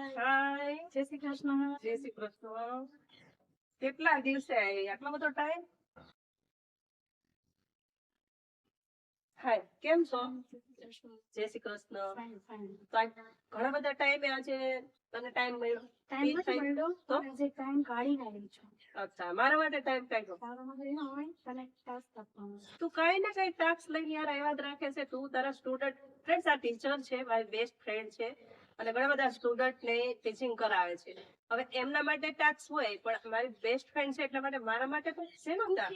હાય, જય શ્રી કૃષ્ણ. જય શ્રી કૃષ્ણ. કેટલા દિવસે આવી? આટલો બધો ટાઈમ? હાય, કેમ છો? જય શ્રી કૃષ્ણ. ઘણા બધા ટાઈમે આજે તને ટાઈમ મળ્યો? ટાઈમ નથી મળ્યો તો આજે ટાઈમ કાઢીને આવી છું. અચ્છા, મારા માટે ટાઈમ કાઢ્યો. તારા માટે ન હોય તને ટાસ્ક આપવાનો. તું કઈ ને કઈ ટાસ્ક લઈને યાર આવ્યા જ રાખે છે. તું તારા સ્ટુડન્ટ ફ્રેન્ડ્સ, આ ટીચર છે, મારી બેસ્ટ ફ્રેન્ડ છે અને ઘણા બધા સ્ટુડન્ટ ને ટીચિંગ કરાવે છે. હવે એમના માટે ટાસ્ક હોય, પણ મારી બેસ્ટ ફ્રેન્ડ છે એટલા માટે મારા માટે પણ શેનો ટાસ્ક?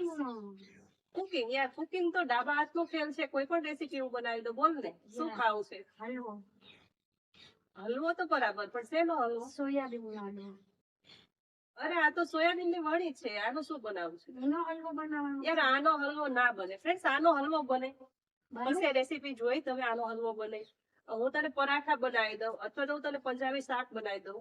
કુકિંગ. યાર, કુકિંગ તો ડાબા હાથનો ખેલ છે. કોઈ પણ રેસીપી હું બનાવી દઉં. બોલ ને, શું ખાવું છે? હલવો. હલવો તો બરાબર, પણ શેનો હલવો? સોયાબીન હલવો. અરે, આ તો સોયાબીન ની વડી છે. આનો શું બનાવવું છે? એનો હલવો બનાવવાનો. યાર, આનો હલવો ના બને. ફ્રેન્ડ્સ, આનો હલવો બને. બસ રેસીપી જોઈ તમે. આનો હલવો બને. હું તને પરાઠા બનાવી દઉં, અથવા તો હું તને પંજાબી શાક બનાવી દઉં.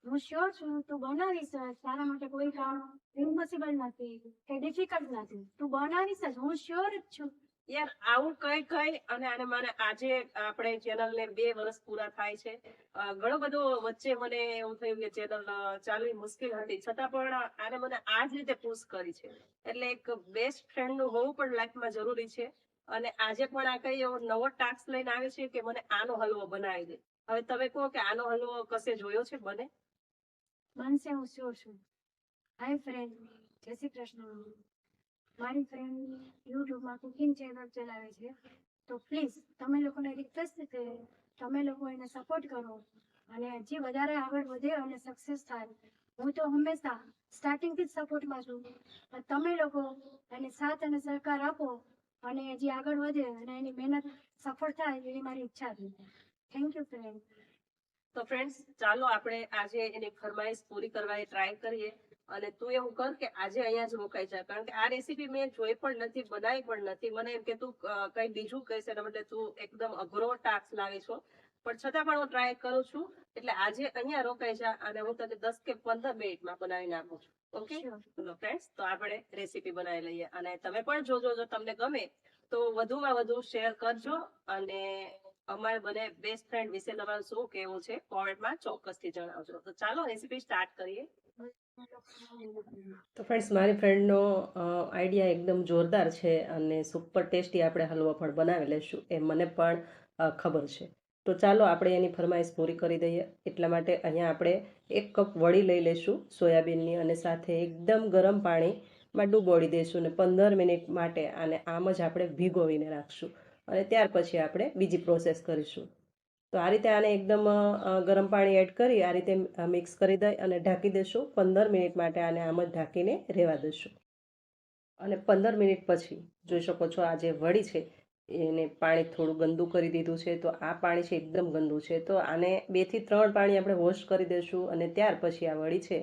હું શ્યોર છું તું બનાવીશ. તારા માટે કોઈ કામ ઇમ્પોસિબલ નથી કે ડિફિકલ્ટ નથી. તું બનાવીશ જ, હું શ્યોર જ છું. યાર, આવું કઈ અને આને મને આજે આપણે ચેનલ ને 2 વર્ષ પૂરા થાય છે. ઘણો બધો વચ્ચે મને એવું થયું કે ચેનલ ચાલવી મુશ્કેલ હતી, છતાં પણ આને મને આ જ રીતે પુશ કરી છે. એટલે એક બેસ્ટ ફ્રેન્ડ નું હોવું પણ લાઈફમાં જરૂરી છે. અને આજે પણ આ કઈ એવો નવો ટાસ્ક લઈને આવે છે કે મને આનો હલવો બનાવી દે. હવે તમે કહો કે આનો હલવો કશે જોયો છે બને? બનશે, હું શ્યોર છું. હાય ફ્રેન્ડ, જય શ્રી કૃષ્ણ. મારી ફ્રેન્ડ યુટ્યુબમાં કુકિંગ ચેનલ ચલાવે છે, તો પ્લીઝ તમે લોકોને રિક્વેસ્ટ છે, તમે લોકો એને સપોર્ટ કરો અને હજી વધારે આગળ વધે અને સક્સેસ થાય. હું તો હંમેશા સ્ટાર્ટિંગથી જ સપોર્ટમાં છું. તમે લોકો એને સાથ અને સહકાર આપો અને હજી આગળ વધે અને એની મહેનત સફળ થાય એવી મારી ઈચ્છા છે. Thank you friend. તો ફ્રેન્ડ્સ, ચાલો આપણે આજે એની ફરમાઈશ પૂરી કરવા ટ્રાય કરીએ. અને તું એવું કર કે આજે અહીંયા જ રોકાઈ જા, કારણ કે આ રેસીપી મેં જોઈ પણ નથી, બનાવી પણ નથી. મને એમ કે તું કઈ બીજું કહેશે એના માટે તું એકદમ અઘરો ટાસ્ક લાવી છો, પણ છતાં પણ હું ટ્રાય કરું છું. એટલે આજે અહીંયા રોકાઈ જા અને હું તને 10 કે 15 મિનિટમાં બનાવીને આપું છું. ઓકે ચલો ફ્રેન્ડ્સ, તો આપણે રેસીપી બનાવી લઈએ. અને તમે પણ જોજો, જો તમને ગમે તો વધુમાં વધુ શેર કરજો અને અમારે બને બેસ્ટ ફ્રેન્ડ વિશે તમારું શું કહેવું છે કોમેન્ટમાં ચોક્કસથી જણાવજો. તો ચાલો રેસીપી સ્ટાર્ટ કરીએ. તો ફ્રેન્ડ્સ, મારી ફ્રેન્ડનો આઈડિયા એકદમ જોરદાર છે અને સુપર ટેસ્ટી આપણે હલવો પણ બનાવી લઈશું, એ મને પણ ખબર છે. તો ચાલો આપણે એની ફરમાઈશ પૂરી કરી દઈએ. એટલા માટે અહીંયા આપણે 1 કપ વડી લઈ લઈશું સોયાબીનની, અને સાથે એકદમ ગરમ પાણીમાં ડૂબોળી દઈશું અને 15 મિનિટ માટે આને આમ જ આપણે ભીગોવીને રાખશું. અને ત્યાર પછી આપણે બીજી પ્રોસેસ કરીશું. તો આ રીતે આને એકદમ ગરમ પાણી એડ કરી આ રીતે મિક્સ કરી દઈ અને ઢાંકી દઈશું. 15 મિનિટ માટે આને આમ જ ઢાંકીને રહેવા દઈશું. અને 15 મિનિટ પછી જોઈ શકો છો આ જે વડી છે એને પાણી થોડું ગંદુ કરી દીધું છે. તો આ પાણી છે એકદમ ગંદુ છે, તો આને 2 થી 3 પાણી આપણે વોશ કરી દઈશું. અને ત્યાર પછી આ વડી છે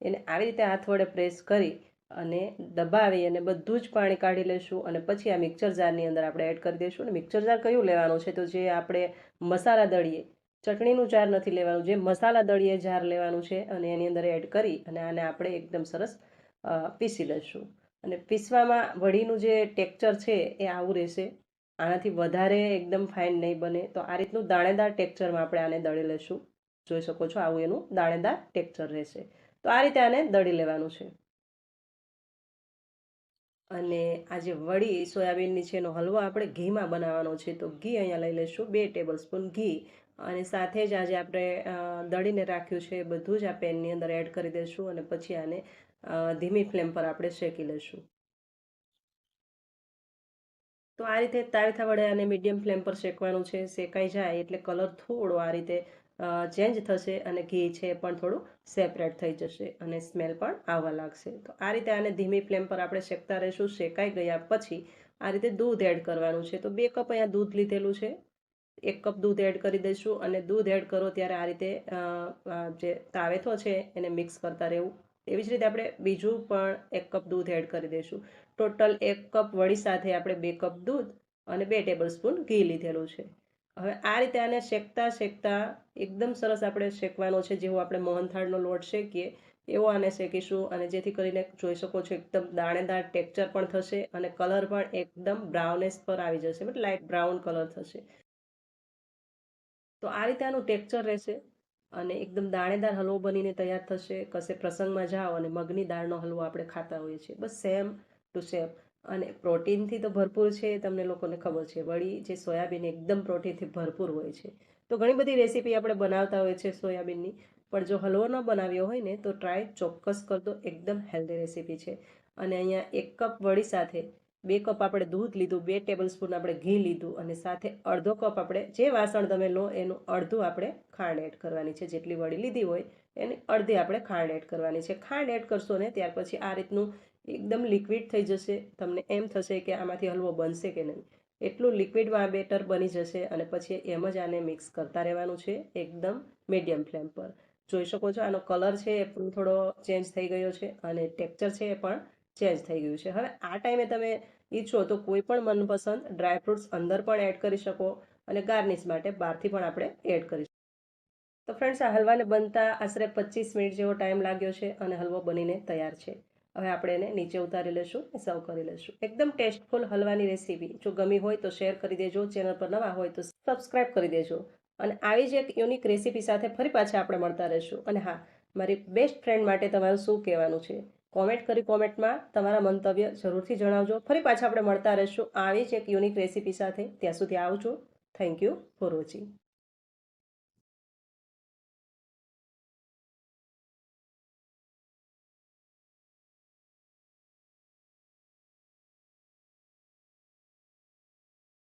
એને આવી રીતે હાથ વડે પ્રેસ કરી અને દબાવી અને બધું જ પાણી કાઢી લઈશું. અને પછી આ મિક્સર જારની અંદર આપણે એડ કરી દઈશું. અને મિક્સર જાર કયું લેવાનું છે? તો જે આપણે મસાલા દળીએ, ચટણીનું જાર નથી લેવાનું, જે મસાલા દળીએ જાર લેવાનું છે. અને એની અંદર એડ કરી અને આને આપણે એકદમ સરસ પીસી લઈશું. અને પીસવામાં વડીનું જે ટેક્સચર છે એ આવું રહેશે, આનાથી વધારે એકદમ ફાઇન નહીં બને. તો આ રીતનું દાણેદાર ટેક્સચરમાં આપણે આને દળી લઈશું. જોઈ શકો છો આવું એનું દાણેદાર ટેક્સચર રહેશે. તો આ રીતે આને દળી લેવાનું છે. અને આ જે વડી સોયાબીનની છે એનો હલવો આપણે ઘીમાં બનાવવાનો છે. તો ઘી અહીંયા લઈ લઈશું 2 ટેબલ સ્પૂન ઘી. અને સાથે જ આજે આપણે દળીને રાખ્યું છે એ બધું જ આ પેનની અંદર એડ કરી દઈશું. અને પછી આને ધીમી ફ્લેમ પર આપણે શેકી લઈશું. તો આ રીતે તાવેથા વડે આને મીડિયમ ફ્લેમ પર શેકવાનું છે. શેકાઈ જાય એટલે કલર થોડો આ રીતે ચેન્જ થશે અને ઘી છે એ પણ થોડું સેપરેટ થઈ જશે અને સ્મેલ પણ આવવા લાગશે. તો આ રીતે આને ધીમી ફ્લેમ પર આપણે શેકતા રહીશું. શેકાઈ ગયા પછી આ રીતે દૂધ એડ કરવાનું છે. તો 2 કપ અહીંયા દૂધ લીધેલું છે, 1 કપ દૂધ એડ કરી દઈશું. અને દૂધ એડ કરો ત્યારે આ રીતે જે તાવેથો છે એને મિક્સ કરતા રહેવું. એવી જ રીતે આપણે બીજું પણ 1 કપ દૂધ એડ કરી દઈશું. ટોટલ 1 કપ વડી સાથે આપણે 2 કપ દૂધ અને 2 ટેબલ સ્પૂન ઘી લીધેલું છે. હવે આ રીતે આને શેકતા શેકતા એકદમ સરસ આપણે શેકવાનો છે, જેવો આપણે મોહનથાળનો લોટ શેકીએ એવો આને શેકીશું. અને જેથી કરીને જોઈ શકો છો એકદમ દાણેદાર ટેક્સચર પણ થશે અને કલર પણ એકદમ બ્રાઉનિશ પર આવી જશે, મતલબ લાઇટ બ્રાઉન કલર થશે. તો આ રીતે આનું ટેક્સચર રહેશે. અને એકદમ દાણેદાર હલવો બનીને તૈયાર થશે. કશે પ્રસંગમાં જાઓ અને મગની દાળનો હલવો આપણે ખાતા હોઈએ છીએ, બસ સેમ ટુ સેમ. અને પ્રોટીનથી તો ભરપૂર છે, તમને લોકોને ખબર છે. વળી જે સોયાબીન એકદમ પ્રોટીનથી ભરપૂર હોય છે. તો ઘણી બધી રેસીપી આપણે બનાવતા હોઈએ છીએ સોયાબીનની, પણ જો હલવો ન બનાવ્યો હોય ને તો ટ્રાય ચોક્કસ કરજો. એકદમ હેલ્ધી રેસીપી છે. અને અહીંયા 1 કપ વડી સાથે 2 કપ આપણે દૂધ લીધું, 2 ટેબલ સ્પૂન આપણે ઘી લીધું અને સાથે અડધો કપ આપણે જે વાસણ તમે લો એનું અડધું આપણે ખાંડ એડ કરવાની છે. જેટલી વડી લીધી હોય એની અડધી આપણે ખાંડ એડ કરવાની છે. ખાંડ એડ કરશો ને ત્યાર પછી આ રીતનું એકદમ લિક્વિડ થઈ જશે. તમને એમ થશે કે આમાંથી હલવો બનશે કે નહીં. એટલું લિક્વિડમાં આ બેટર બની જશે અને પછી એમ જ આને મિક્સ કરતા રહેવાનું છે એકદમ મીડિયમ ફ્લેમ પર. જોઈ શકો છો આનો કલર છે એ પણ થોડો ચેન્જ થઈ ગયો છે અને ટેક્સચર છે એ પણ ચેન્જ થઈ ગયું છે. હવે આ ટાઈમે તમે ઈચ્છો તો કોઈ પણ મનપસંદ ડ્રાયફ્રૂટ્સ અંદર પણ એડ કરી શકો અને ગાર્નિશ માટે બહારથી પણ આપણે એડ કરી શકીએ. તો ફ્રેન્ડ્સ, આ હલવાને બનતા આશરે 25 મિનિટ જેવો ટાઈમ લાગ્યો છે અને હલવો બનીને તૈયાર છે. હવે આપણે એને નીચે ઉતારી લઈશું, સર્વ કરી લઈશું. એકદમ ટેસ્ટફુલ હલવાની રેસીપી જો ગમી હોય તો શેર કરી દેજો. ચેનલ પર નવા હોય તો સબસ્ક્રાઈબ કરી દેજો. અને આવી જ એક યુનિક રેસીપી સાથે ફરી પાછા આપણે મળતા રહીશું. અને હા, મારી બેસ્ટ ફ્રેન્ડ માટે તમારું શું કહેવાનું છે કોમેન્ટમાં તમારા મંતવ્ય જરૂરથી જણાવજો. ફરી પાછા આપણે મળતા રહીશું આવી જ એક યુનિક રેસીપી સાથે. ત્યાં સુધી આવજો. Thank you for watching.